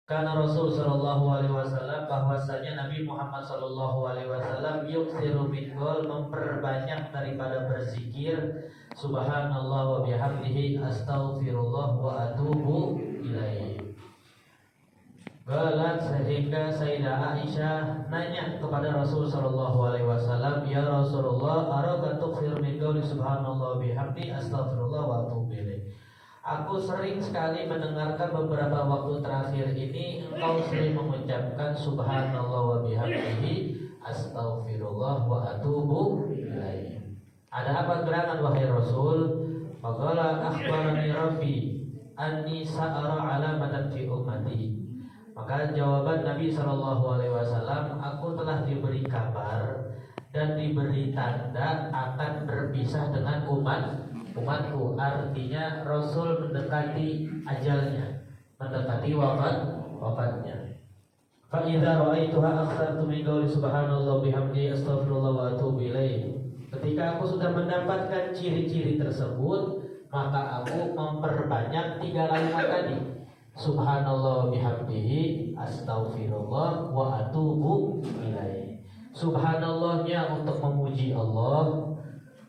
Karena Rasul Shallallahu Alaihi Wasallam, bahwasanya Nabi Muhammad Shallallahu Alaihi Wasallam yuksiru min qaul, memperbanyak daripada berzikir Subhanallah wa bihamdihi, astaghfirullah wa atubu ilaihi. Galat, sehingga Sayyidah Aisyah nanya kepada Rasul Shallallahu Alaihi Wasallam, ya Rasulullah, araka tuksir min qauli Subhanallah wa bihamdihi, astaghfirullah wa atubu ilaihi. Aku sering sekali mendengarkan beberapa waktu terakhir ini engkau sering mengucapkan Subhanallah wa bihamdihi, astaghfirullah wa atubu ilaihi. Ada apa gerangan wahai Rasul? Faqala akhbarani Rabbi anni sa'ara alamatan fi ummati. Maka jawaban Nabi SAW, aku telah diberi kabar dan diberi tanda akan berpisah dengan umatku. Artinya Rasul mendekati ajalnya, mendekati wafatnya. Fa idza ra'aituha akhtartu min qouli subhanallah bihamdihi astaghfirullah wa atubu ilaih. Ketika aku sudah mendapatkan ciri-ciri tersebut, maka aku memperbanyak 3 kalimat tadi. Subhanallah bihamdihi, astaghfirullah wa atubu ilaih. Subhanallahnya untuk memuji Allah,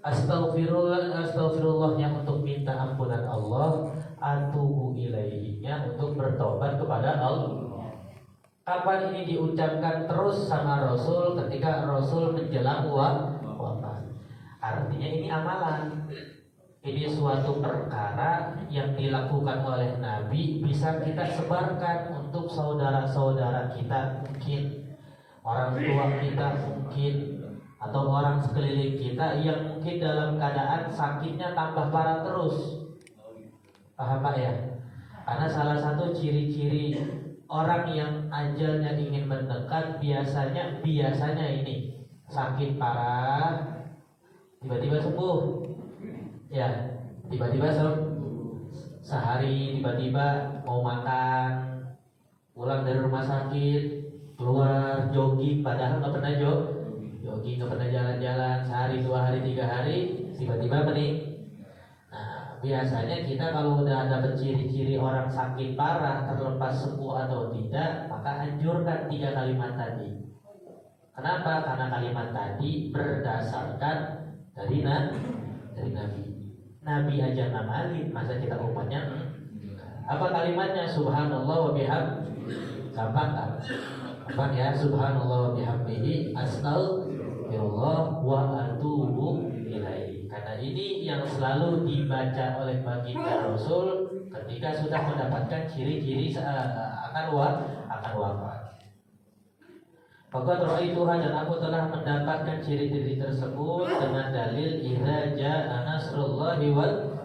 Astaghfirullahnya untuk minta ampunan Allah, atubu ilaihinya untuk bertobat kepada Allah. Kapan ini diucapkan terus sama Rasul? Ketika Rasul menjelang wafat. Artinya ini amalan. Ini suatu perkara yang dilakukan oleh Nabi, bisa kita sebarkan untuk saudara-saudara kita, mungkin orang tua kita, mungkin atau orang sekeliling kita yang mungkin dalam keadaan sakitnya tambah parah terus. Paham Pak ya? Karena salah satu ciri-ciri orang yang ajalnya ingin mendekat biasanya ini sakit parah, tiba-tiba sembuh. Ya, tiba-tiba sehari tiba-tiba mau makan, pulang dari rumah sakit, keluar jogging, padahal nggak pernah jogging, nggak pernah jalan-jalan, sehari, 2 hari, 3 hari, tiba-tiba meninggal. Nah, biasanya kita kalau udah ada ciri-ciri orang sakit parah, terlepas sembuh atau tidak, maka anjurkan 3 kalimat tadi. Kenapa? Karena kalimat tadi berdasarkan dari Nabi. Nabi aja ngamalin, masa kita umatnya? Apa kalimatnya? Subhanallah wa bihamdihi. Gampang kan? Gampang ya. Subhanallah wa bihamdihi, astaghfirullah wa atubu ilaihi. Karena ini yang selalu dibaca oleh baginda Rasul ketika sudah mendapatkan ciri-ciri akan wafat. Faqad ra'aituha, dan aku telah mendapatkan ciri-ciri tersebut dengan dalil idza jaa nasrullahi wal.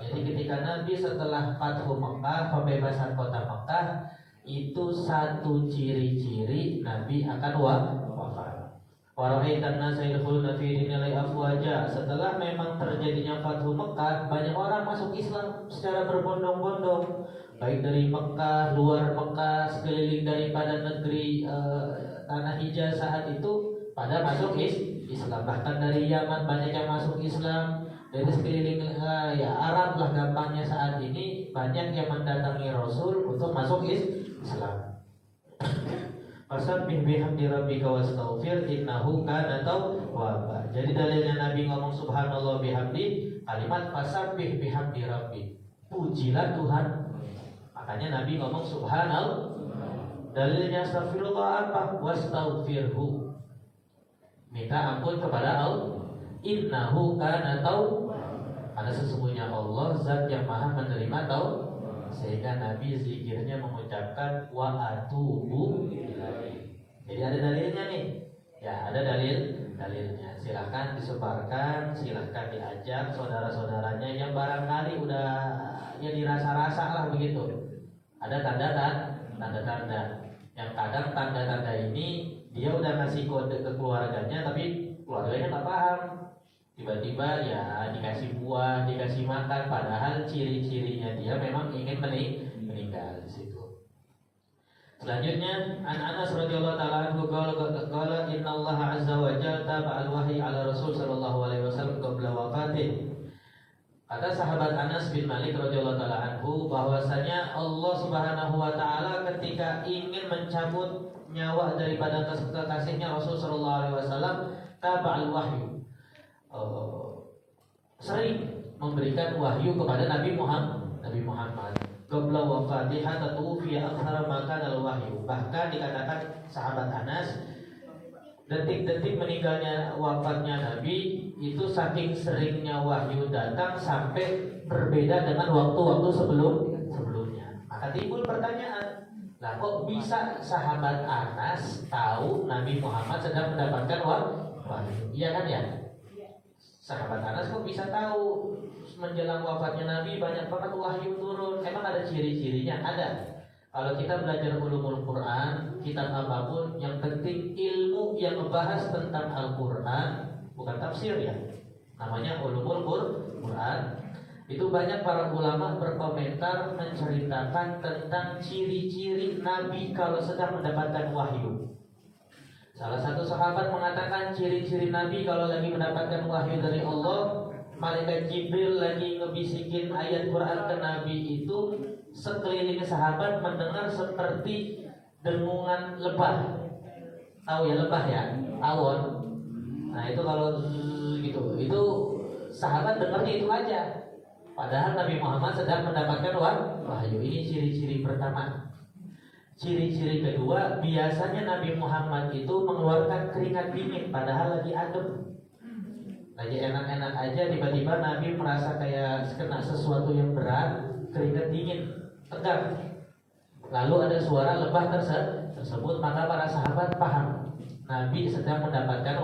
Jadi ketika Nabi setelah Fathu Mekah, pembebasan kota Mekah, itu satu ciri-ciri Nabi akan wafat. Wa ra'aitan nasa yadkhuluna fi dinillahi afwaja. Setelah memang terjadinya Fathu Mekah, banyak orang masuk Islam secara berbondong-bondong, baik dari Mekah, luar Mekah, sekeliling daripada negeri Tanah Hijaz saat itu pada masuk Islam. Bahkan dari Yaman banyak yang masuk Islam. Dari sekeliling Arab lah gampangnya saat ini, banyak yang mendatangi Rasul untuk masuk Islam. Fasabbih bihamdi rabbika wastaghfir innahu kana tawwaba. Jadi dalilnya Nabi ngomong subhanallah bihamdi, kalimat fasabbih bihamdi rabbi, pujilah Tuhan. Makanya Nabi ngomong subhanallah. Dalilnya astagfirullah apa? Wastaghfirhu, minta ampun kepada Allah. Innahu kana tawwaba, karena sesungguhnya Allah zat yang maha menerima taubat. Sehingga Nabi zikirnya mengucapkan wa atubu ilaihi. Jadi ada dalilnya nih. Ya, ada dalilnya. Silahkan disebarkan, silahkan diajak saudara-saudaranya yang barangkali udah ya dirasa-rasa lah begitu. Ada tanda-tanda. Yang kadang tanda-tanda ini dia udah ngasih kode ke keluarganya, tapi keluarganya nggak paham. Tiba-tiba ya dikasih buah, dikasih makan, padahal ciri-cirinya dia memang ingin meninggal di situ. Selanjutnya, Anas radhiyallahu taala anhu qala innallaha azza wa jalla taba'al wahyi ala Rasul sallallahu alaihi wasallam qabla wafatih. Kata sahabat Anas bin Malik radhiyallahu taala anhu bahwasanya Allah Subhanahu wa taala ketika ingin mencabut nyawa daripada kekasihnya Rasul sallallahu alaihi wasallam taba'al wahyu. Sering memberikan wahyu kepada Nabi Muhammad. Qabla wafatihi tuwfiya aktsara ma kana al-wahyu. Bahkan dikatakan sahabat Anas detik-detik meninggalnya wafatnya Nabi itu saking seringnya wahyu datang sampai berbeda dengan waktu-waktu sebelumnya. Maka timbul pertanyaan, lah kok bisa sahabat Anas tahu Nabi Muhammad sedang mendapatkan wahyu? Iya kan ya? Sahabat Anas kok bisa tahu menjelang wafatnya Nabi banyak banget wahyu turun? Emang ada ciri-cirinya? Ada. Kalau kita belajar ulumul Quran, kitab apapun, yang penting ilmu yang membahas tentang Al-Quran, bukan tafsir ya, namanya ulumul Quran. Itu banyak para ulama berkomentar menceritakan tentang ciri-ciri Nabi kalau sedang mendapatkan wahyu. Salah satu sahabat mengatakan ciri-ciri Nabi kalau lagi mendapatkan wahyu dari Allah, malaikat Jibril lagi ngebisikin ayat Quran ke Nabi itu, sekeliling sahabat mendengar seperti dengungan lebah. Tahu ya lebah ya? Awon. Nah itu kalau gitu, itu sahabat dengarnya itu aja. Padahal Nabi Muhammad sedang mendapatkan wahyu. Ini ciri-ciri pertama. Ciri-ciri kedua, biasanya Nabi Muhammad itu mengeluarkan keringat dingin padahal lagi adem. Lagi enak-enak aja, tiba-tiba Nabi merasa kayak kena sesuatu yang berat, keringat dingin, tegang. Lalu ada suara lebah tersebut, maka para sahabat paham Nabi sedang mendapatkan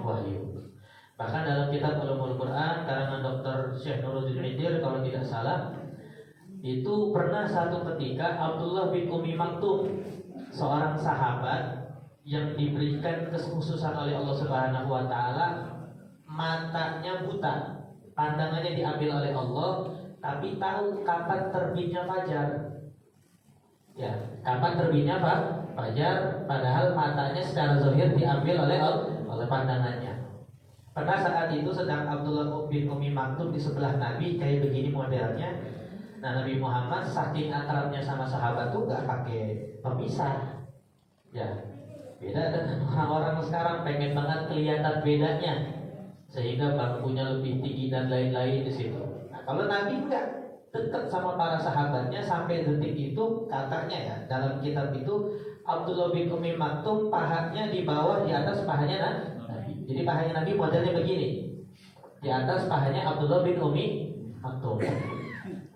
wahyu. Bahkan dalam kitab Ulumul Quran karangan Dr. Syekh Nuruddin Idir kalau tidak salah, itu pernah satu ketika Abdullah bin Umi Maktum, seorang sahabat yang diberikan kekhususan oleh Allah Subhanahu wa taala, matanya buta, pandangannya diambil oleh Allah, tapi tahu kapan terbitnya fajar. Ya, kapan terbitnya fajar, padahal matanya secara zahir diambil oleh pandangannya. Pada saat itu sedang Abdullah bin Umi Maktum di sebelah Nabi, kayak begini modelnya. Nah, Nabi Muhammad saking akrabnya sama sahabat tuh gak pakai pemisah. Ya, beda dengan orang-orang sekarang pengen banget kelihatan bedanya, sehingga bangkunya lebih tinggi dan lain-lain di situ. Nah, kalau Nabi enggak, dekat sama para sahabatnya sampai detik itu, katanya ya dalam kitab itu Abdullah bin Umi Maktum pahanya di bawah, di atas pahanya Nabi. Jadi pahanya Nabi modelnya begini, di atas pahanya Abdullah bin Umi Maktum.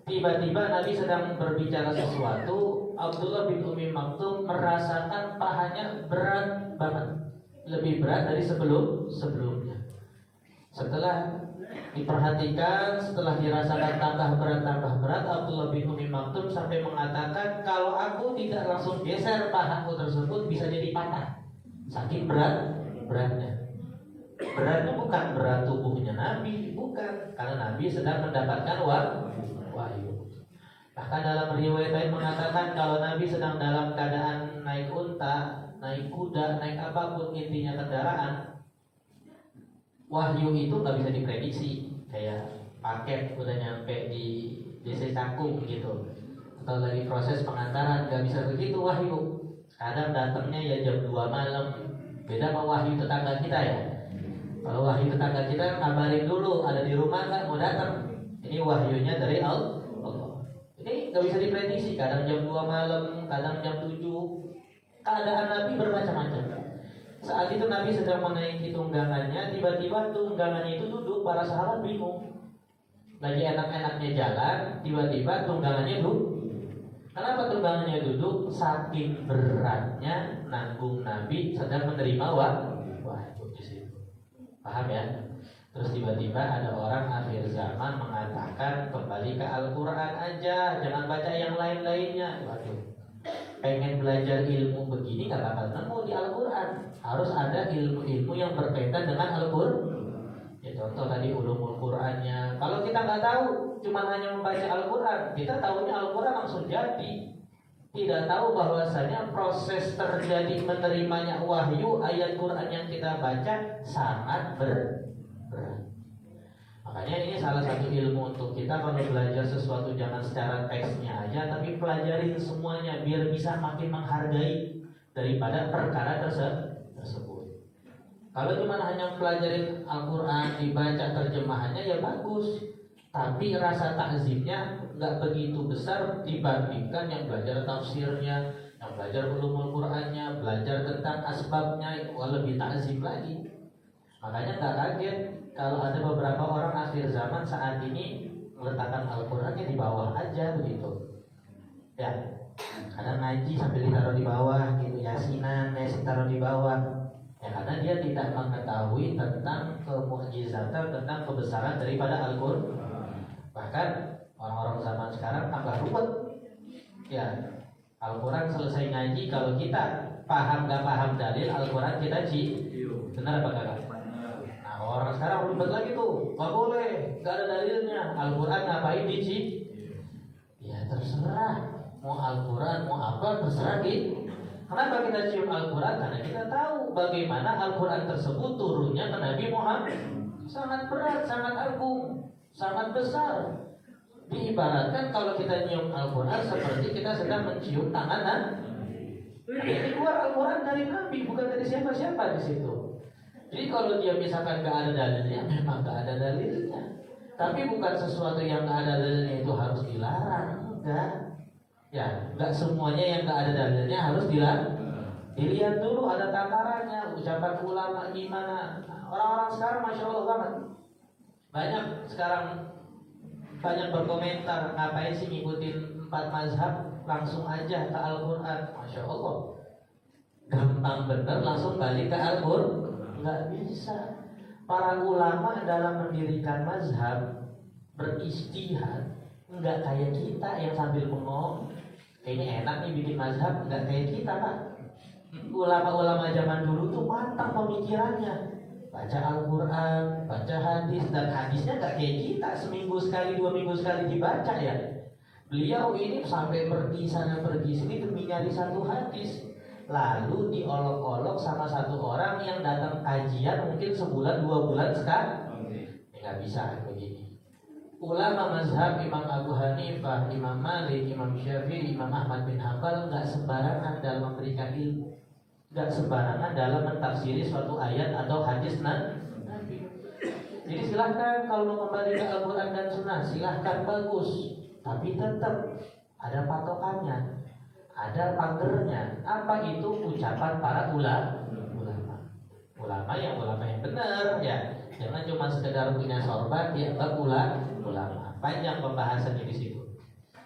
Tiba-tiba Nabi sedang berbicara sesuatu, Abdullah bin Umi Maktum merasakan pahanya berat banget, lebih berat dari sebelumnya. Setelah diperhatikan, setelah dirasakan tambah berat, Abdullah bin Umi Maktum sampai mengatakan, kalau aku tidak langsung geser pahaku tersebut bisa jadi patah. Saking beratnya. Beratnya bukan berat tubuhnya Nabi, bukan, karena Nabi sedang mendapatkan wahyu. Bahkan dalam riwayat lain mengatakan kalau Nabi sedang dalam keadaan naik unta, naik kuda, naik apapun intinya kendaraan, wahyu itu nggak bisa diprediksi. Kayak paket udah nyampe di DC Cakung gitu, atau lagi proses pengantaran, nggak bisa begitu wahyu. Kadang datangnya ya jam 2 malam. Beda sama wahyu tetangga kita ya. Kalau wahyu tetangga kita ngabarin dulu ada di rumah nggak mau datang. Ini wahyunya dari Allah. Ini nggak bisa diprediksi. Kadang jam 2 malam, kadang jam 7. Keadaan Nabi bermacam-macam. Saat itu Nabi sedang menaiki tunggangannya, tiba-tiba tunggangannya itu duduk. Para sahabat bingung. Lagi enak-enaknya jalan, tiba-tiba tunggangannya duduk. Kenapa tunggangannya duduk? Saking beratnya nanggung Nabi sedang menerima wahyu di situ. Paham ya? Terus tiba-tiba ada orang akhir zaman mengatakan kembali ke Al-Quran aja, jangan baca yang lain-lainnya. Waduh, pengen belajar ilmu begini gak bakal nemu di Al-Quran. Harus ada ilmu-ilmu yang berkaitan dengan Al-Quran. Ya contoh tadi ulumul Qurannya. Kalau kita nggak tahu, cuma hanya membaca Al-Quran, kita tahunya Al-Quran langsung jadi. Tidak tahu bahwasanya proses terjadi menerimanya wahyu ayat Quran yang kita baca sangat berat. Maka Makanya ini salah satu ilmu untuk kita kalau belajar sesuatu jangan secara teksnya aja, tapi pelajarin semuanya biar bisa makin menghargai daripada perkara tersebut. Kalau cuma hanya pelajarin Al-Quran, dibaca terjemahannya ya bagus, tapi rasa takzimnya nggak begitu besar dibandingkan yang belajar tafsirnya, yang belajar ulumul Qurannya, belajar tentang asbabnya, itu lebih takzim lagi. Makanya nggak kaget kalau ada beberapa orang akhir zaman saat ini meletakkan Al-Qurannya di bawah aja begitu. Ya, kadang ngaji sambil ditaruh di bawah gitu, yasin taruh di bawah. Ya karena dia tidak mengetahui tentang kemukjizatan, tentang kebesaran daripada Al-Quran. Bahkan orang-orang zaman sekarang tambah ruwet. Ya, Al-Quran selesai ngaji, kalau kita paham gak paham dalil Al-Quran kita benar apa kagak? Nah orang sekarang ribet lagi tuh, gak boleh, gak ada dalilnya. Al-Quran ngapain ya terserah, mau Al-Quran mau apa terserah gitu. Kenapa kita cium Al-Quran? Karena kita tahu bagaimana Al-Quran tersebut turunnya ke Nabi Muhammad. Sangat berat, sangat agung, sangat besar. Diibaratkan kalau kita nyium Al-Quran seperti kita sedang mencium tangan. Ini keluar Al-Quran dari Nabi, bukan dari siapa-siapa di situ. Jadi kalau dia misalkan gak ada dalilnya, memang gak ada dalilnya. Tapi bukan sesuatu yang gak ada dalilnya itu harus dilarang, enggak. Ya, nggak semuanya yang nggak ada dalilnya harus dilihat dulu ada takarannya, ucapan ulama gimana. Orang-orang sekarang masya Allah banget, banyak sekarang banyak berkomentar ngapain sih ngikutin 4 mazhab, langsung aja ke Al-Quran. Masya Allah, gampang bener langsung balik ke Al-Quran. Nggak bisa. Para ulama dalam mendirikan mazhab beristihad, nggak kayak kita yang sambil bengong. Kayaknya enak nih bikin mazhab, nggak kayak kita Pak. Ulama-ulama zaman dulu tuh matang pemikirannya, baca Al-Quran, baca hadis, dan hadisnya nggak kayak kita seminggu sekali, 2 minggu sekali dibaca ya. Beliau ini sampai pergi sana pergi sini demi nyari satu hadis, lalu diolok-olok sama satu orang yang datang kajian mungkin sebulan 2 bulan sekali. Nggak bisa begini. Ulama mazhab Imam Abu Hanifah, Imam Malik, Imam Syafi'i, Imam Ahmad bin Hanbal nggak sembarangan dalam memberikan ilmu, nggak sembarangan dalam mentafsiri suatu ayat atau hadis Nabi. Jadi silahkan kalau mau kembali ke Al-Quran dan Sunnah, silahkan bagus, tapi tetap ada patokannya, ada pagernya. Apa itu ucapan para ulama yang benar ya. Jangan cuma sekedar punya sorban dianggap ulama. Panjang pembahasannya di situ.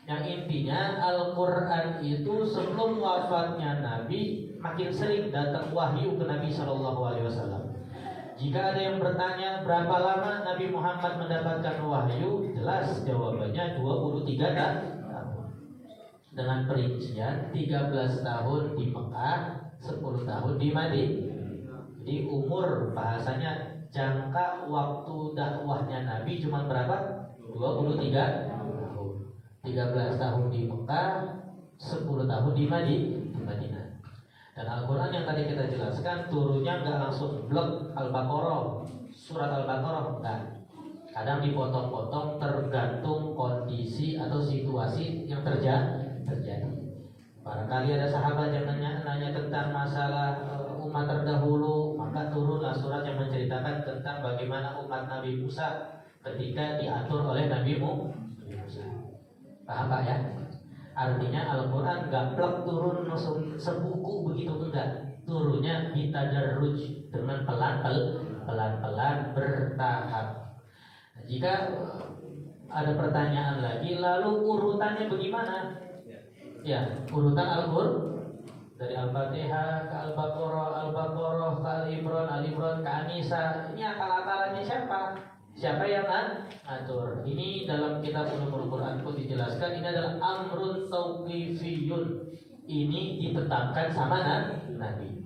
Yang intinya Al-Quran itu sebelum wafatnya Nabi makin sering datang wahyu ke Nabi SAW. Jika ada yang bertanya berapa lama Nabi Muhammad mendapatkan wahyu, jelas jawabannya 23 tahun. Dengan perincian 13 tahun di Mekah, 10 tahun di Madinah. Jadi umur bahasanya jangka waktu dakwahnya Nabi cuma berapa? 23 tahun. 13 tahun di Mekah, 10 tahun di Madinah. Dan Al-Quran yang tadi kita jelaskan turunnya nggak langsung blok Al-Baqarah, surat Al-Baqarah enggak. Kadang dipotong-potong tergantung kondisi atau situasi yang terjadi. Barangkali ada sahabat yang nanya tentang masalah umat terdahulu, maka turunlah surat yang menceritakan tentang bagaimana umat Nabi Musa ketika diatur oleh Nabi Musa. Paham Pak ya? Artinya Al-Quran gak plek turun langsung sebuku begitu, enggak. Turunnya bitadarruj, dengan pelan-pelan bertahap. Jika ada pertanyaan lagi, lalu urutannya bagaimana? Ya, urutan Al-Quran dari Al-Fatihah ke Al-Baqarah ke Al-Imran, Al-Imran ke An-Nisa. Ini akal-akalannya siapa? Siapa yang atur? Ini dalam kitab Ulumul Quran pun dijelaskan, ini adalah amrun tauqifiyun. Ini ditetapkan sama Nabi.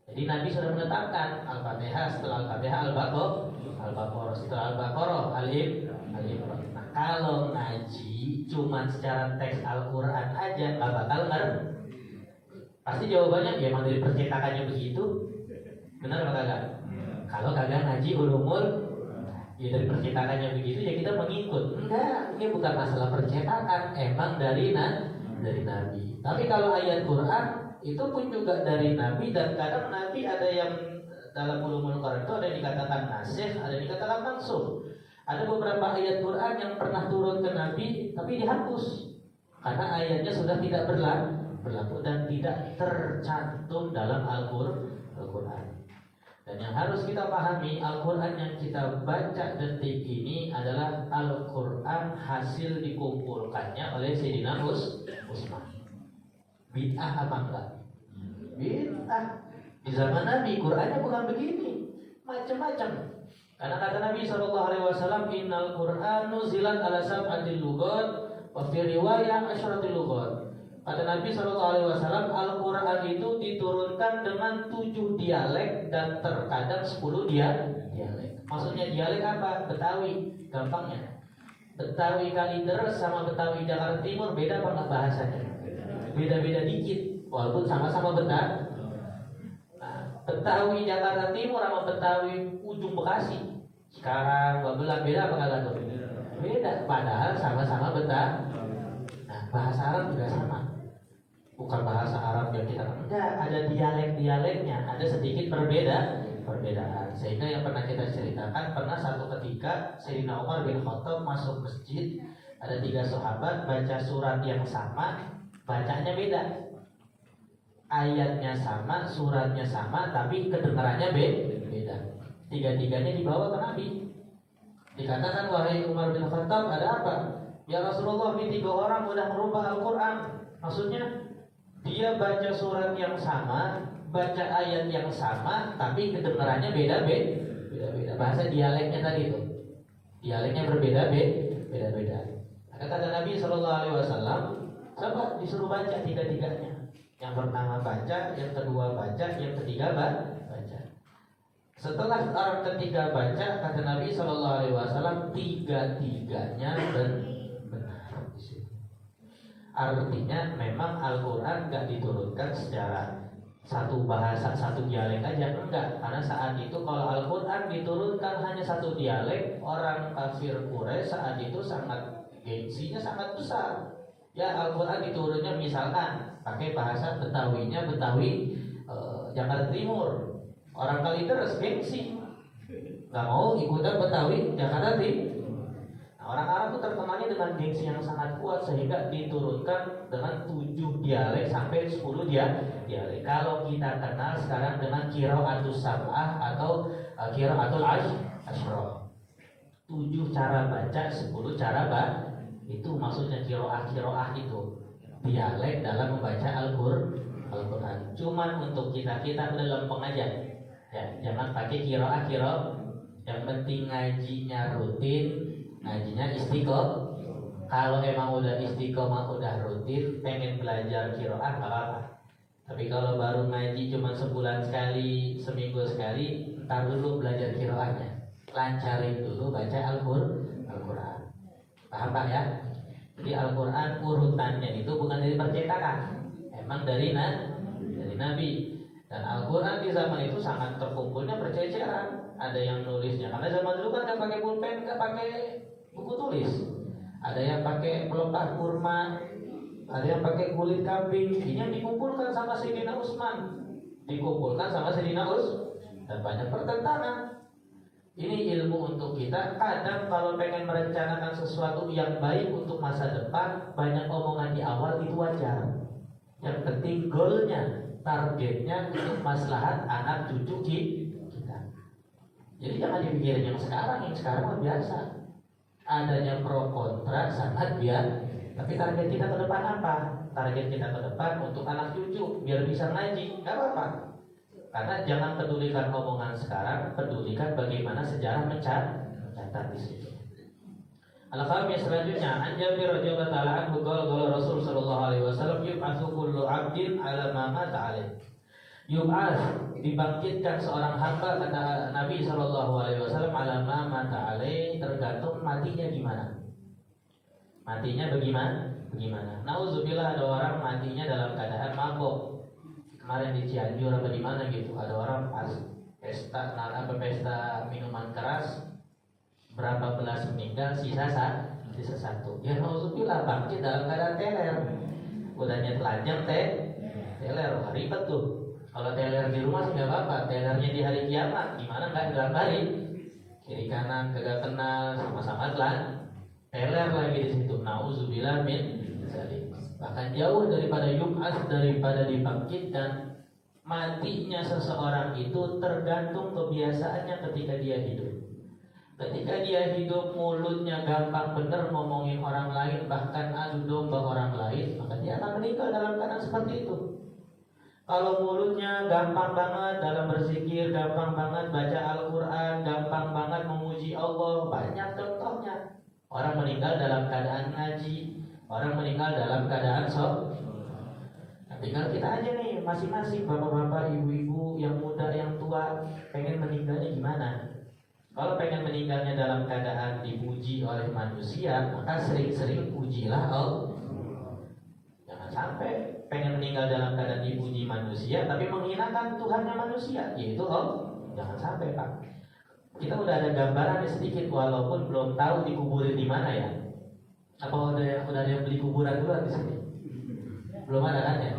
Jadi Nabi sudah menetapkan Al-Fatihah, setelah Al-Fatihah Al-Baqarah, setelah Al-Baqarah Al-Imran. Nah, kalau ngaji cuma secara teks Al-Quran aja nggak bakal ngerti. Pasti jawabannya ya emang dari percetakannya begitu. Benar apa kagak? Kalau kagak ngaji ulumul, Ya dari percetakannya begitu ya kita mengikut. Enggak, ini bukan masalah percetakan, emang dari Nabi. Tapi kalau ayat Quran itu pun juga dari Nabi, dan kadang Nabi ada yang dalam ulumul Quran itu ada yang dikatakan nasikh, ada yang dikatakan mansukh. Ada beberapa ayat Quran yang pernah turun ke Nabi tapi dihapus karena ayatnya sudah tidak berlaku dan tidak tercantum dalam Al-Quran. Dan yang harus kita pahami, Al-Quran yang kita baca detik ini adalah Al-Quran hasil dikumpulkannya oleh Sayyidina Utsman. Bid'ah apa enggak? Bid'ah. Di zaman Nabi, Qurannya bukan begini, macam-macam. Karena kata Nabi SAW, Innal Quran nuzilat ala sab'atil lughat wa fi riwayah asyratil lughat. Kata Nabi SAW, Al-Quran itu diturunkan dengan 7 dialek dan terkadang 10 dialek. Maksudnya dialek apa? Betawi, gampangnya. Betawi Kalideres sama Betawi Jakarta Timur beda apa enggak bahasanya? Beda-beda dikit, walaupun sama-sama Betawi. Betawi Jakarta Timur sama Betawi ujung Bekasi sekarang Babelan beda apa kagak tuh? Beda, padahal sama-sama Betawi. Nah, bahasa Arab juga sama. Bukan bahasa Arab yang kita enggak, ada dialek-dialeknya, ada sedikit perbedaan. Sehingga yang pernah kita ceritakan, pernah satu ketika Sayyidina Umar bin Khattab masuk masjid, ada 3 sahabat baca surat yang sama, bacanya beda. Ayatnya sama, suratnya sama, tapi kedengarannya beda. Tiga-tiganya dibawa ke Nabi. Dikatakan, wahai Umar bin Khattab, ada apa? Ya Rasulullah, ini 3 orang udah merubah Al-Quran. Maksudnya, dia baca surat yang sama, baca ayat yang sama, tapi kedengarannya beda-beda. Bahasa dialeknya tadi itu, dialeknya beda-beda. Maka kata Nabi SAW, coba disuruh baca 3-tiganya. Yang pertama baca, yang kedua baca, yang ketiga baca. Setelah orang ketiga baca, kata Nabi SAW, 3-tiganya benar di sini. Artinya memang Al-Quran gak diturunkan secara satu bahasa, satu dialek aja, enggak. Karena saat itu kalau Al-Quran diturunkan hanya satu dialek, orang kafir Quraisy saat itu sangat gengsinya sangat besar. Ya Al-Quran diturunnya misalkan pakai bahasa Betawinya Betawi Jakarta Timur, orang Kalideres gengsi, nggak mau ikutan Betawi Jakarta Timur. Nah, orang Arab itu terkenalnya dengan gengsi yang sangat kuat sehingga diturunkan dengan 7 dialek sampai 10 dialek. Kalau kita kenal sekarang dengan qiraatus sab'ah atau qiraatul asyrah, 7 cara baca, 10 cara baca. Itu maksudnya kiroah itu dialek dalam membaca Al-Quran. Cuman untuk kita udah lempeng aja. Ya, jangan pakai kiroah. Yang penting ngajinya rutin, ngajinya istiqomah. Kalau emang udah istiqomah, udah rutin, pengen belajar kiroah nggak apa-apa. Tapi kalau baru ngaji cuma sebulan sekali, seminggu sekali, ntar dulu belajar kiroahnya. Lancarin dulu baca Al-Quran. Paham Pak ya? Jadi Al-Quran urutannya itu bukan dari percetakan, emang dari Nabi. Dan Al-Quran di zaman itu sangat terkumpulnya berceceran. Ada yang nulisnya, karena zaman dulu kan gak pakai pulpen, gak pakai buku tulis. Ada yang pakai pelepah kurma, ada yang pakai kulit kambing. Ini yang dikumpulkan sama Sayyidina Utsman, dan banyak pertentangan. Ini ilmu untuk kita. Kadang kalau pengen merencanakan sesuatu yang baik untuk masa depan, banyak omongan di awal itu wajar. Yang penting goalnya, targetnya untuk maslahat anak cucu kita. Jadi jangan dipikirin yang sekarang mah biasa. Adanya pro kontra sangat biasa. Tapi target kita ke depan apa? Target kita ke depan untuk anak cucu biar bisa ngaji, nggak apa-apa. Karena jangan pedulikan omongan sekarang, pedulikan bagaimana sejarah mencatat di situ. Al-Khamis selanjutnya, An Jabir radhiyallahu ta'ala anhu qala Rasul sallallahu alaihi wasallam, yub'atsu kullu 'abdin 'ala ma mata 'alaihi. Yub'ats, dibangkitkan seorang hamba, kata Nabi sallallahu alaihi wasallam, 'ala ma mata 'alaihi, tergantung matinya gimana. Matinya bagaimana? Nauzubillah, ada orang matinya dalam keadaan mabok. Kemarin di Cianjur apa di mana gitu, ada orang pas pesta minuman keras, berapa belas meninggal, sisa satu. Ya nauzubillah bangkit dalam keadaan teler. Udahnya telanjang teler, wah ribet tuh. Kalau teler di rumah sih nggak apa-apa. Telernya di hari kiamat gimana nggak dalam hari? Kiri kanan kagak kenal, sama-sama teler lagi di situ. Nauzubillah min dzalik. Bahkan jauh daripada yub'ats, daripada dibangkitkan. Matinya seseorang itu tergantung kebiasaannya ketika dia hidup. Ketika dia hidup mulutnya gampang bener ngomongin orang lain, bahkan adu domba orang lain, maka dia akan meninggal dalam keadaan seperti itu. Kalau mulutnya gampang banget dalam berzikir, gampang banget baca Al-Quran, gampang banget memuji Allah, banyak contohnya. Orang meninggal dalam keadaan ngaji, orang meninggal dalam keadaan sok. Nah, tinggal kita aja nih, masing-masing bapak-bapak, ibu-ibu, yang muda, yang tua, pengen meninggalnya gimana? Kalau pengen meninggalnya dalam keadaan dipuji oleh manusia, maka sering-sering pujilah Allah. Jangan sampai pengen meninggal dalam keadaan dipuji manusia, tapi menghinakan Tuhannya manusia, yaitu Allah. Jangan sampai, Pak. Kita udah ada gambaran sedikit, walaupun belum tahu dikuburin di mana ya. Apa udah ada yang beli kuburan dulu di sini? Belum ada kan ya?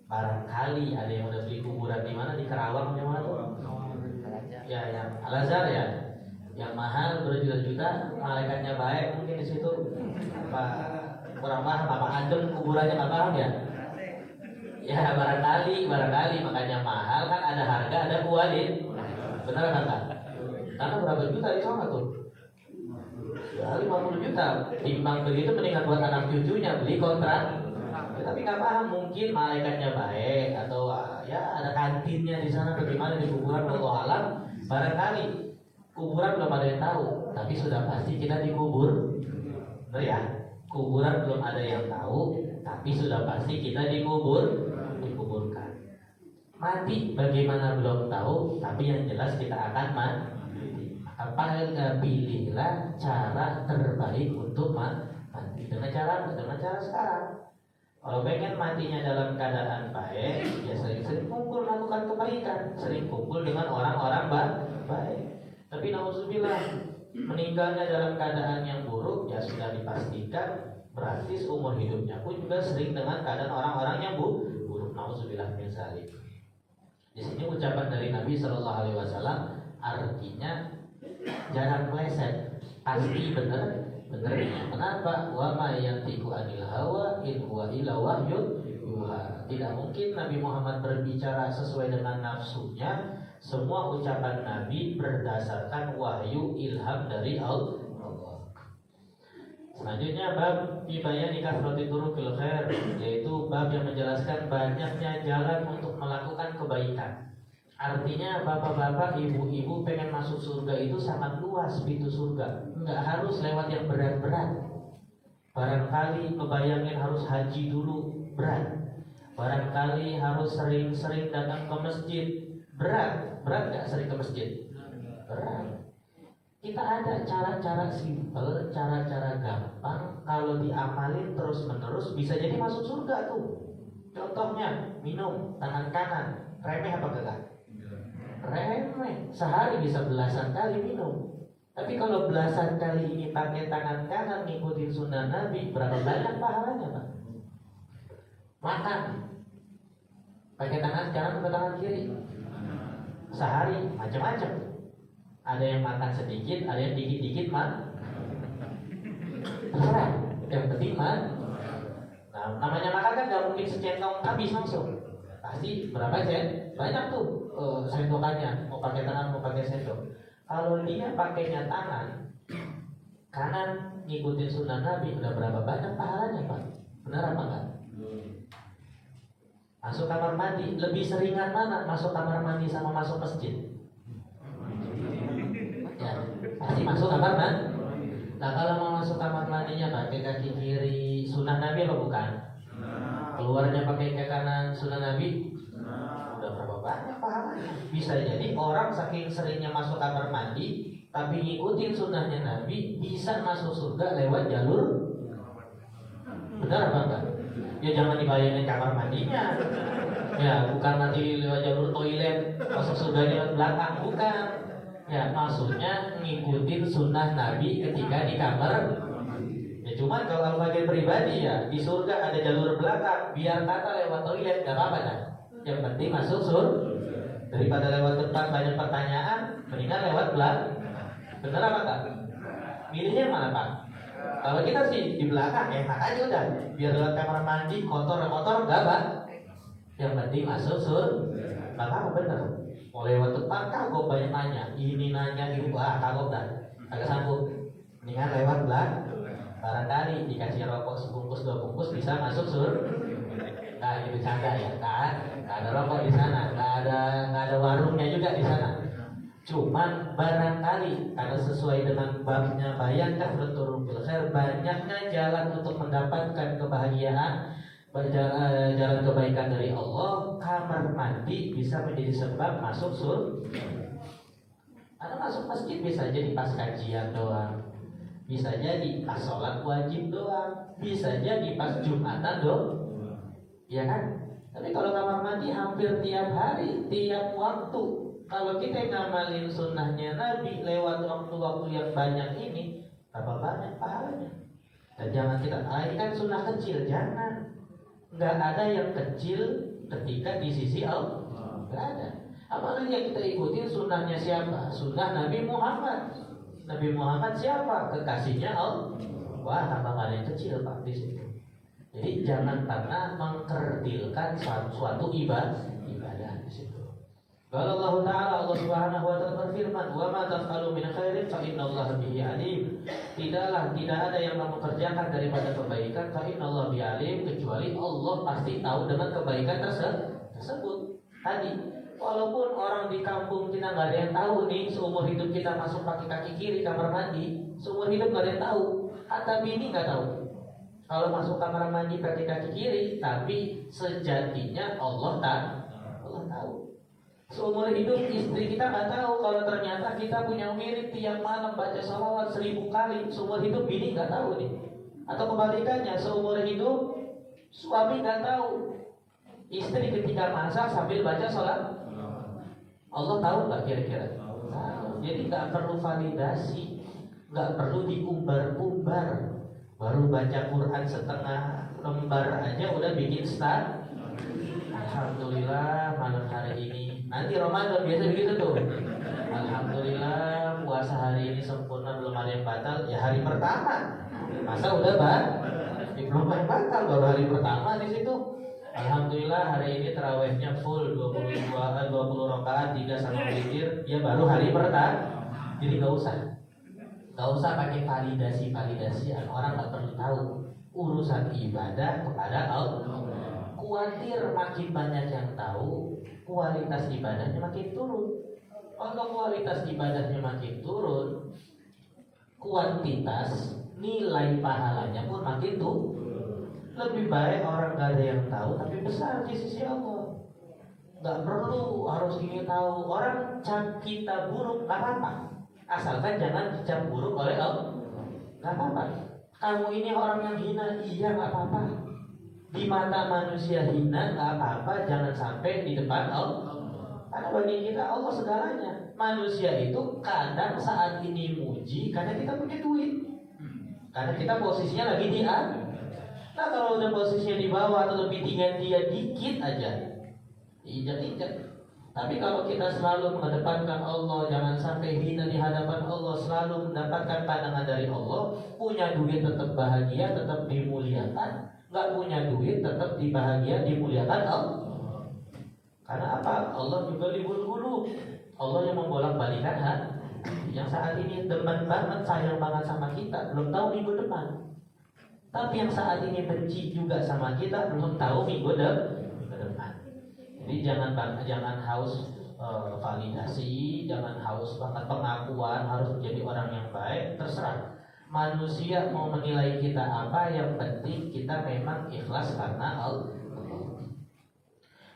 Barangkali ada yang udah beli kuburan di mana, di Kerawang di mana tuh? Ya, yang Al-Azhar ya, yang mahal berjuta-juta, malaikatnya baik mungkin di situ. Apa kurang paham? Apa adem kuburannya nggak paham ya? Ya barangkali makanya mahal kan, ada harga, ada kualin. Benar kan Kak? Karena berapa juta di sana tuh? Ya 50 juta. Timbang begitu mendingan buat anak cucunya beli kontrak. Ya, tapi nggak paham, mungkin malaikatnya baik atau ya ada kantinnya di sana, bagaimana di kuburan, wallahu alam. Barangkali kuburan belum ada yang tahu, tapi sudah pasti kita dikubur. Benar ya? Kuburan belum ada yang tahu, tapi sudah pasti kita dikuburkan. Mati bagaimana belum tahu, tapi yang jelas kita akan mati. Maka pilihlah cara terbaik untuk mati. Dengan cara sekarang. Kalau pengen matinya dalam keadaan baik, ya sering-sering kumpul melakukan kebaikan, sering kumpul dengan orang-orang baik. Tapi nauzubillah, meninggalnya dalam keadaan yang buruk, ya sudah dipastikan berarti seumur hidupnya pun juga sering dengan keadaan orang-orang yang buruk. Nauzubillah min dzalik. Di sini ucapan dari Nabi Shallallahu Alaihi Wasallam artinya jangan meleset, pasti benar. Kenapa? Wa ma yantiqu anil hawa in huwa illa wahyun yuha. Tidak mungkin Nabi Muhammad berbicara sesuai dengan nafsunya. Semua ucapan Nabi berdasarkan wahyu ilham dari Allah. Selanjutnya bab bayani kasrati turuqil khair, yaitu bab yang menjelaskan banyaknya jalan untuk melakukan kebaikan. Artinya bapak-bapak, ibu-ibu pengen masuk surga itu sangat luas pintu surga. Nggak harus lewat yang berat-berat. Barangkali ngebayangin harus haji dulu, berat. Barangkali harus sering-sering datang ke masjid, berat. Berat nggak sering ke masjid? Berat. Kita ada cara-cara simpel, cara-cara gampang. Kalau diamalin terus-menerus bisa jadi masuk surga tuh. Contohnya minum tangan kanan, remeh apa enggak? Remeh, sehari bisa belasan kali minum. Tapi kalau belasan kali ini pakai tangan kanan ngikutin sunnah Nabi, berapa banyak pahalanya Pak? Makan pakai tangan kanan atau tangan kiri? Sehari macam-macam. Ada yang makan sedikit, ada yang dikit-dikit terserah. Yang penting Nah, namanya makan kan gak mungkin secentong habis langsung. Pasti berapa sen? Banyak tuh sendokannya, mau pakai tangan, mau pakai sendok. Kalau dia pakainya tangan kanan ngikutin sunnah Nabi, udah berapa banyak pahalanya Pak? Benar apa enggak? Masuk kamar mandi, lebih seringan mana masuk kamar mandi sama masuk masjid? Ya, pasti masuk kamar mandi. Nah kalau mau masuk kamar mandinya pakai kaki kiri sunnah Nabi apa bukan? Keluarnya pakai kaki kanan sunnah Nabi, udah berapa banyak pahalanya? Bisa jadi orang saking seringnya masuk kamar mandi tapi ngikutin sunnahnya Nabi bisa masuk surga lewat jalur. Benar apa enggak? Ya jangan dibayangin kamar mandinya. Ya bukan nanti lewat jalur toilet masuk surga lewat belakang, bukan. Ya maksudnya ngikutin sunnah Nabi ketika di kamar. Ya cuman kalau bagi pribadi ya di surga ada jalur belakang, biar kata lewat toilet gak apa-apa kan. Yang penting masuk surga. Daripada lewat depan banyak pertanyaan, mendingan lewat belakang. Bener apa tak? Milihnya mana Pak? Kalau kita sih di belakang enak aja udah. Biar lewat kamar mandi kotor gak Pak. Yang penting masuk surga. Maka bener. Mau lewat depan kagok banyak nanya. Ini nanya itu kagok dah. Agak sanggup. Mendingan lewat belakang. Barangkali dikasih rokok sebungkus 2 bungkus bisa masuk surga. Nah itu canda ya kan? Nggak ada rokok di sana, nggak ada warungnya juga di sana. Cuman barangkali karena sesuai dengan babnya bayangkan berturun bil khair, banyaknya jalan untuk mendapatkan kebahagiaan, jalan kebaikan dari Allah. Kamar mandi bisa menjadi sebab masuk surga. Karena masuk masjid bisa jadi pas kajian doang, bisa jadi pas sholat wajib doang, bisa jadi pas Jumatan doang, ya kan? Tapi kalau kamar mandi hampir tiap hari, tiap waktu. Kalau kita ngamalin sunnahnya Nabi lewat waktu-waktu yang banyak ini, berapa banyak pahalanya? Dan jangan kita, ini kan sunnah kecil, jangan. Nggak ada yang kecil ketika di sisi Allah. Nggak ada. Apalagi yang kita ikutin sunnahnya siapa? Sunnah Nabi Muhammad. Nabi Muhammad siapa? Kekasihnya Allah. Wah, tambah nggak ada yang kecil Pak di situ. Jadi jangan pernah mengkerdilkan suatu ibadah di situ. Kalau Allah Taala, Allah Subhanahu wa taala berfirman, "Wa ma taf'alu min khairin fa innallaha bihi alim." Tidak ada yang kamu kerjakan daripada kebaikan, fa innallaha bihi alim, kecuali Allah pasti tahu dengan kebaikan tersebut. Tadi walaupun orang di kampung kita nggak ada yang tahu nih, seumur hidup kita masuk pakai kaki kiri kamar mandi, seumur hidup nggak ada yang tahu. Hatta bini nggak tahu kalau masuk kamar mandi pakai kaki kiri, tapi sejatinya Allah tahu. Seumur hidup istri kita nggak tahu kalau ternyata kita punya wirid tiap malam baca sholawat 1000 kali. Seumur hidup bini nggak tahu nih. Atau kebalikannya, seumur hidup suami nggak tahu istri ketika masak sambil baca sholat. Allah tahu nggak kira-kira? Tahu. Jadi nggak perlu validasi, nggak perlu diumbar-umbar. Baru baca Quran setengah lembar aja udah bikin start. Alhamdulillah malam hari ini. Nanti Ramadan biasa begitu tuh. Alhamdulillah puasa hari ini sempurna, belum ada yang batal. Ya hari pertama. Masa udah belum ada yang batal, baru hari pertama di situ. Alhamdulillah hari ini tarawihnya full 20 rakaat 3 sama witir. Ya baru hari pertama. Jadi gak usah pakai validasi. Orang nggak perlu tahu urusan ibadah kepada Allah. Khawatir makin banyak yang tahu, kualitas ibadahnya makin turun. Kalau kualitas ibadahnya makin turun, kuantitas nilai pahalanya pun makin turun. Lebih baik orang gak ada yang tahu tapi besar di sisi Allah. Gak perlu harus ingin tahu. Orang cap kita buruk gak apa-apa, asalkan jangan dicap buruk oleh Allah. Gak apa-apa. Kamu ini orang yang hina, iya gak apa-apa. Di mata manusia hina gak apa-apa, jangan sampai di depan Allah. Karena bagi kita Allah segalanya. Manusia itu kadang saat ini muji karena kita punya duit, karena kita posisinya lagi di atas. Nah kalau udah posisinya di bawah atau lebih tinggi dia dikit aja, injak-injak. Tapi kalau kita selalu mengedepankan Allah, jangan sampai hina di hadapan Allah, selalu mendapatkan pandangan dari Allah. Punya duit tetap bahagia, tetap dimuliakan. Nggak punya duit tetap dibahagia, dimuliakan Allah. Karena apa? Allah juga libul-gulu. Allah yang membolak-balikan hati. Yang saat ini demen banget, sayang banget sama kita, belum tahu minggu depan. Tapi yang saat ini benci juga sama kita, belum tahu minggu depan. Jadi jangan haus validasi, jangan haus banget pengakuan, harus menjadi orang yang baik. Terserah manusia mau menilai kita apa, yang penting kita memang ikhlas karena Allah.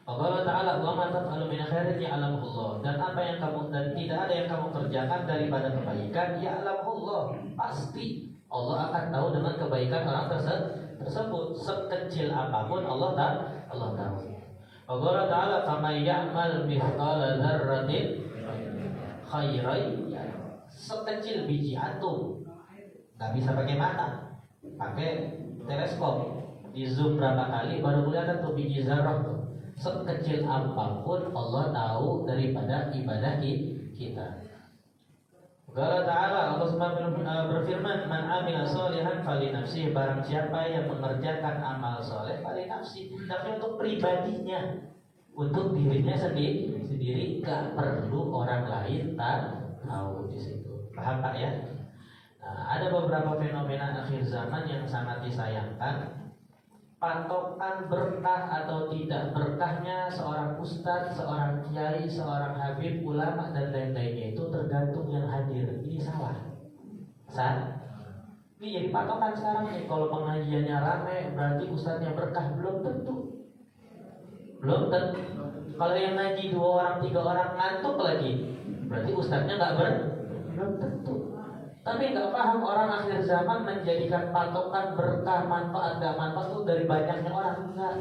Allah Ta'ala wa ma taf'alu min khairin ya'lamuhullah. Dan apa yang kamu, dan tidak ada yang kamu kerjakan daripada kebaikan, ya'lamuhullah, pasti Allah akan tahu dengan kebaikan orang tersebut. Sekecil apapun Allah tahu. Allah Ta'ala faman ya'mal mithqala dzarratin khairai sekecil biji atom. Nggak bisa pakai mata, pakai teleskop, di zoom berapa kali baru kelihatan tuh biji zarah tuh. Sekecil apapun Allah tahu daripada ibadah kita. Allah Ta'ala, Allah berfirman, man amila sholihan fali nafsi, barang siapa yang mengerjakan amal soleh fali nafsi, tapi untuk pribadinya, untuk dirinya sendiri, gak perlu orang lain tahu di situ. Paham tak ya? Nah, ada beberapa fenomena akhir zaman yang sangat disayangkan. Patokan berkah atau tidak berkahnya seorang ustadz, seorang kiai, seorang habib, ulama dan lain-lainnya itu tergantung yang hadir. Ini salah. Ini jadi patokan sekarang nih. Kalau pengajiannya ramai berarti ustadznya berkah. Belum tentu. Kalau yang ngaji 2 orang, 3 orang ngantuk lagi, berarti ustadznya belum tentu. Tapi nggak paham orang akhir zaman menjadikan patokan berkah, manfaat, gak manfaat itu dari banyaknya orang. Enggak.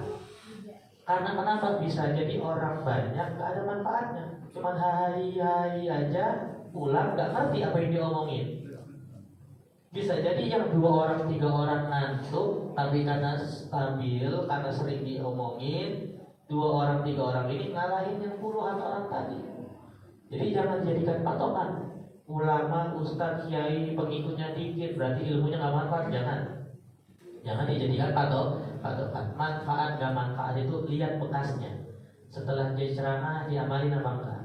Karena kenapa bisa jadi orang banyak gak ada manfaatnya, cuman hai aja, pulang gak ngerti apa yang diomongin. Bisa jadi yang 2 orang, 3 orang ngantuk, tapi karena stabil, karena sering diomongin, 2 orang, 3 orang ini ngalahin yang puluhan orang tadi. Jadi jangan jadikan patokan. Ulama, ustadz, kiai, pengikutnya dikit berarti ilmunya gak manfaat. Jangan dijadikan patokan. Manfaat gak manfaat itu lihat bekasnya. Setelah dia ceramah diamalin apa enggak.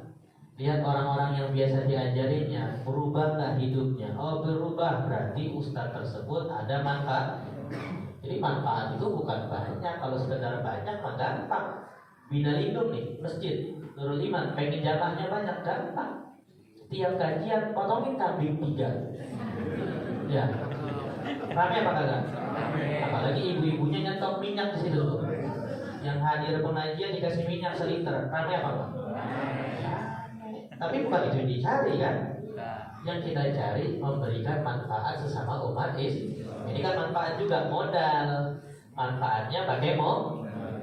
Lihat orang-orang yang biasa diajarinnya, berubah gak hidupnya. Oh berubah, berarti ustadz tersebut ada manfaat. Jadi manfaat itu bukan banyak. Kalau sekedar banyak mah gampang. Bina Lindung nih, masjid Nurul Iman, pengen jamaahnya banyak, gampang. Tiap kajian potongin kambing 3. Ya. Rame apa kagak? Apalagi ibu-ibunya nyetok minyak di situ tuh. Yang hadir pengajian dikasih minyak seliter. Rame apa Pak? Tapi bukan itu yang dicari kan? Yang kita cari memberikan manfaat sesama umat Ini kan manfaat juga modal. Manfaatnya pakai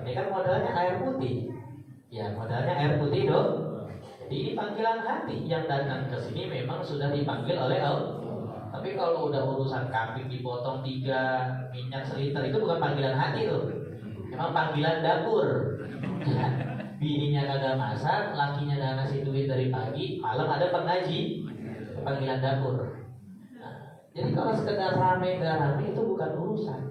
ini kan modalnya air putih. Ya, modalnya air putih dong. Jadi ini panggilan hati. Yang datang ke sini memang sudah dipanggil oleh Allah. Tapi kalau udah urusan kambing dipotong 3, minyak seliter, itu bukan panggilan hati tuh. Memang panggilan dapur. Ya, bininya kagak masak, lakinya gak ngasih duit dari pagi, malam ada pengaji. Panggilan dapur. Nah, jadi kalau sekedar rame gak rame itu bukan urusan.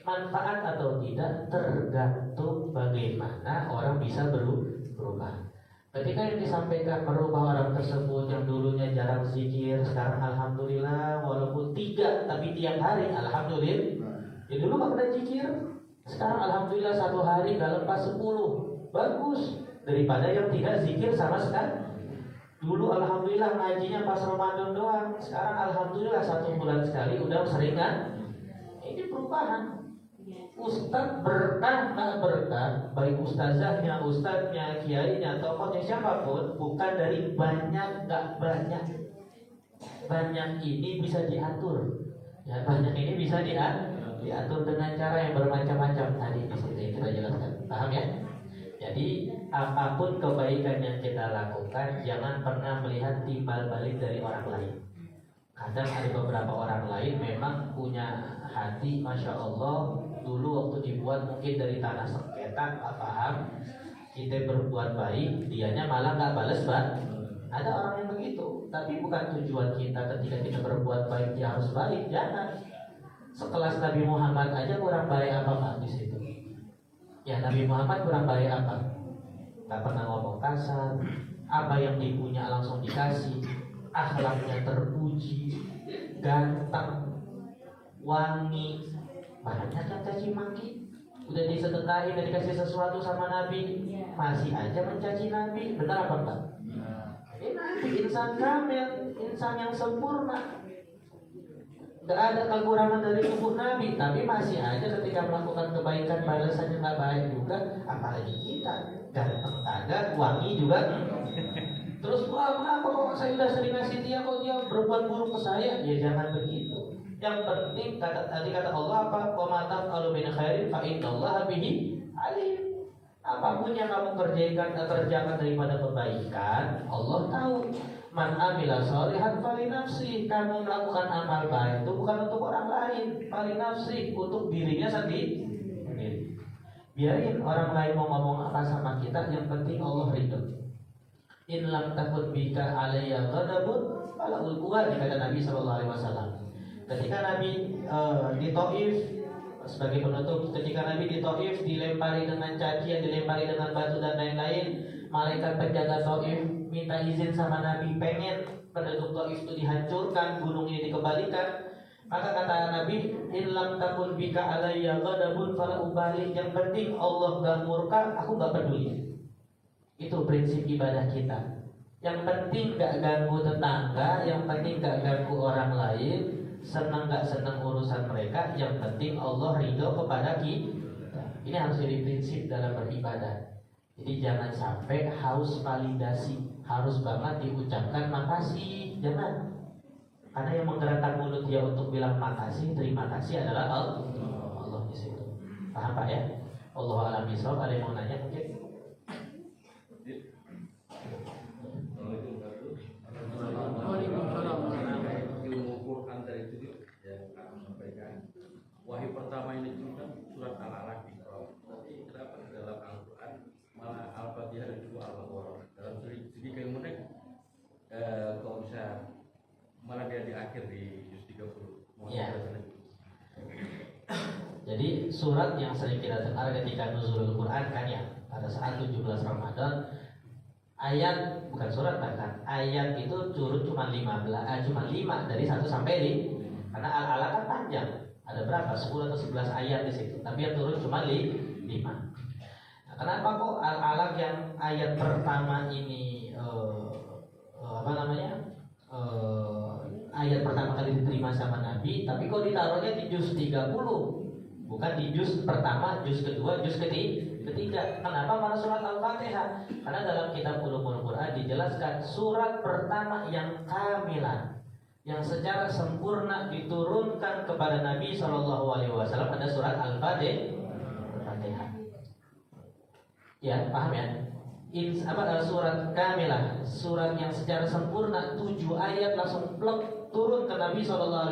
Manfaat atau tidak tergantung bagaimana orang bisa berubah. Ketika yang disampaikan merubah orang tersebut yang dulunya jarang zikir, sekarang alhamdulillah walaupun 3 tapi tiap hari alhamdulillah. Ya dulu gak pernah zikir, sekarang alhamdulillah 1 hari gak lepas 10. Bagus daripada yang tidak zikir sama sekali. Dulu alhamdulillah ngajinya pas Ramadan doang, sekarang alhamdulillah 1 bulan sekali udah seringan. Ini perubahan. Ustadz berkah tak berkah, baik ustazahnya, ustadznya, kiainya, tokohnya siapapun, bukan dari banyak gak banyak. Banyak ini bisa diatur. Ya, banyak ini bisa diatur dengan cara yang bermacam-macam. Tadi di situ yang kita jelaskan. Paham ya? Jadi apapun kebaikan yang kita lakukan, jangan pernah melihat timbal balik dari orang lain. Kadang ada beberapa orang lain memang punya hati, masya Allah. Dulu waktu dibuat mungkin dari tanah sengketa, gak paham. Kita berbuat baik, dianya malah gak bales Ada orang yang begitu. Tapi bukan tujuan kita ketika kita berbuat baik dia harus balik. Jangan. Sekelas Nabi Muhammad aja kurang baik apa Pak di situ? Ya Nabi Muhammad kurang baik apa? Gak pernah ngomong kasar. Apa yang dipunya langsung dikasih. Akhlaknya terpuji, ganteng, wangi. Banyak yang caci maki. Udah disedekahin dan dikasih sesuatu sama Nabi, masih aja mencaci Nabi. Benar apa enggak? Ini Nabi insan kamil, insan yang sempurna. Gak ada kekurangan dari tubuh Nabi, tapi masih aja ketika melakukan kebaikan balasannya gak baik juga. Apalagi kita, ganteng kagak, wangi juga. Terus wah kenapa kok saya udah sering ngasih dia kok dia berbuat buruk ke saya? Ya jangan begitu. Yang penting tadi kata Allah apa? Wa ma taf'alu min khairin fa innallaha bihi alim. Apapun yang kamu kerjakan daripada kebaikan, Allah tahu. Man amila sholihan fali nafsi. Kamu melakukan amal baik itu bukan untuk orang lain, fali nafsi, untuk dirinya sendiri. Biarin orang lain mau ngomong apa sama kita, yang penting Allah ridho. In lam takun bika alayya ghadabun fala ulquha, kata Nabi sallallahu alaihi wasallam. Ketika Nabi di Taif, sebagai penutup, ketika Nabi di Taif dilempari dengan cacian, dilempari dengan batu dan lain-lain, malaikat penjaga Taif minta izin sama Nabi, pengen penduduk Taif itu dihancurkan, gunung ini dikembalikan. Maka kata Nabi, in lam takun bika alayya ghadabun fala ubali, yang penting Allah gak murka, aku gak peduli. Itu prinsip ibadah kita. Yang penting gak ganggu tetangga, yang penting gak ganggu orang lain, senang gak senang urusan mereka, yang penting Allah ridho kepada kita. Ini harus jadi prinsip dalam beribadah. Jadi jangan sampai haus validasi, harus banget diucapkan makasih, jangan. Karena yang menggerakkan mulut dia untuk bilang makasih, terima kasih adalah Allah di situ. Paham Pak ya? Allah alam bisawab. Ada yang mau nanya mungkin? Ilmu Quran dari itu yang akan sampaikan. Wahyu pertama ini juga surat Al-Alaq. Tapi kenapa dalam Al-Quran malah Al-Fatihah dan juga Al-Baqarah dalam segi keilmuan kalau bisa malah dia di akhir di juz 30. Ya. Jadi surat yang sering kita dengar ketika nuzulul Quran kan ya, pada saat 17 Ramadan, ayat bukan surat bahkan ayat itu turun cuma 5 dari 1 sampai 5. Karena Al-Alaq kan panjang. Ada berapa? 10 atau 11 ayat di situ. Tapi yang turun cuma 5. Nah, kenapa kok Al-Alaq yang ayat pertama ini ayat pertama kali diterima sama Nabi, tapi kok ditaruhnya di juz 30, bukan di juz pertama, juz kedua, juz ketiga. Kenapa malah surat Al-Fatihah? Karena dalam kitab Ulumul Quran dijelaskan surat pertama yang kamilan, yang secara sempurna diturunkan kepada Nabi SAW pada surat Al-Fatihah. Ya, paham ya? Surat kamilah, surat yang secara sempurna 7 ayat langsung plek turun ke Nabi SAW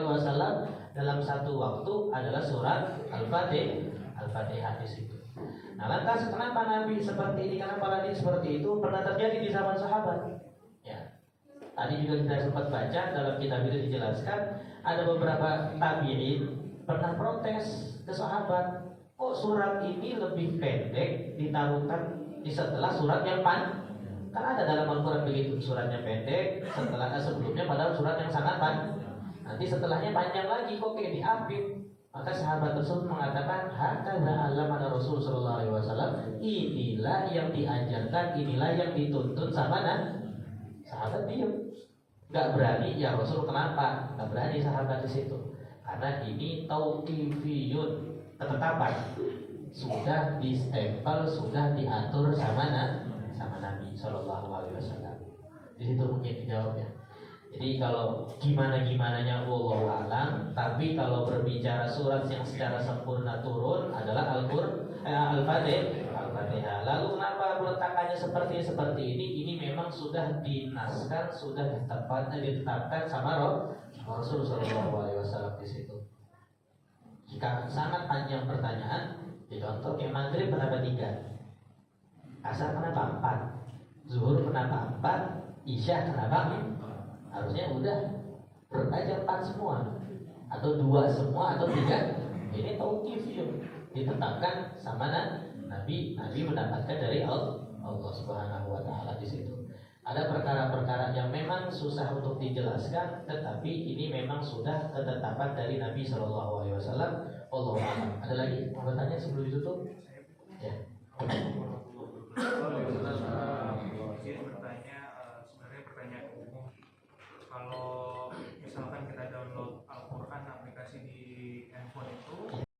dalam satu waktu adalah surat Al-Fatihah di situ. Nah, lantas kenapa Nabi seperti ini? Kenapa Nabi seperti itu? Pernah terjadi di zaman sahabat. Ya. Tadi juga kita sempat baca dalam kitab itu dijelaskan ada beberapa tabi'in pernah protes ke sahabat. Kok surat ini lebih pendek ditaruhkan di setelah surat yang panjang? Karena ada dalam Al-Quran begitu, suratnya pendek, sebelumnya padahal surat yang sangat panjang. Nanti setelahnya panjang lagi, kok kayak diapit. Maka sahabat tersebut mengatakan, hakadha alamana Rasul sallallahu alaihi wasallam, inilah yang diajarkan, inilah yang dituntut sama sahabat diam. Gak berani, ya Rasul kenapa? Gak berani sahabat di situ. Karena ini tauqifiyun, ketetapan. Sudah distempel, sudah diatur sama Nabi Shallallahu Alaihi Wasallam. Di situ mungkin dijawabnya. Jadi kalau gimananya wallahu alam, tapi kalau berbicara surat yang secara sempurna turun adalah Al-Fatihah. Lalu kenapa peletakannya seperti ini? Ini memang sudah dinaskan, sudah ditetapkan sama Rasul Shallallahu Alaihi Wasallam di situ. Jika sangat panjang pertanyaan, contoh kayak maghrib kenapa 3, asar kenapa 4, zuhur kenapa 4, isya kenapa 4? Harusnya udah aja 4 semua, atau 2 semua, atau 3. Ini tauqifiyun, ditetapkan sama Nabi mendapatkan dari Allah Subhanahu wa taala di situ. Ada perkara-perkara yang memang susah untuk dijelaskan, tetapi ini memang sudah ketetapan dari Nabi Shallallahu Alaihi Wasallam. Allahu a'lam. Ada lagi mau bertanya sebelum ditutup? Ya.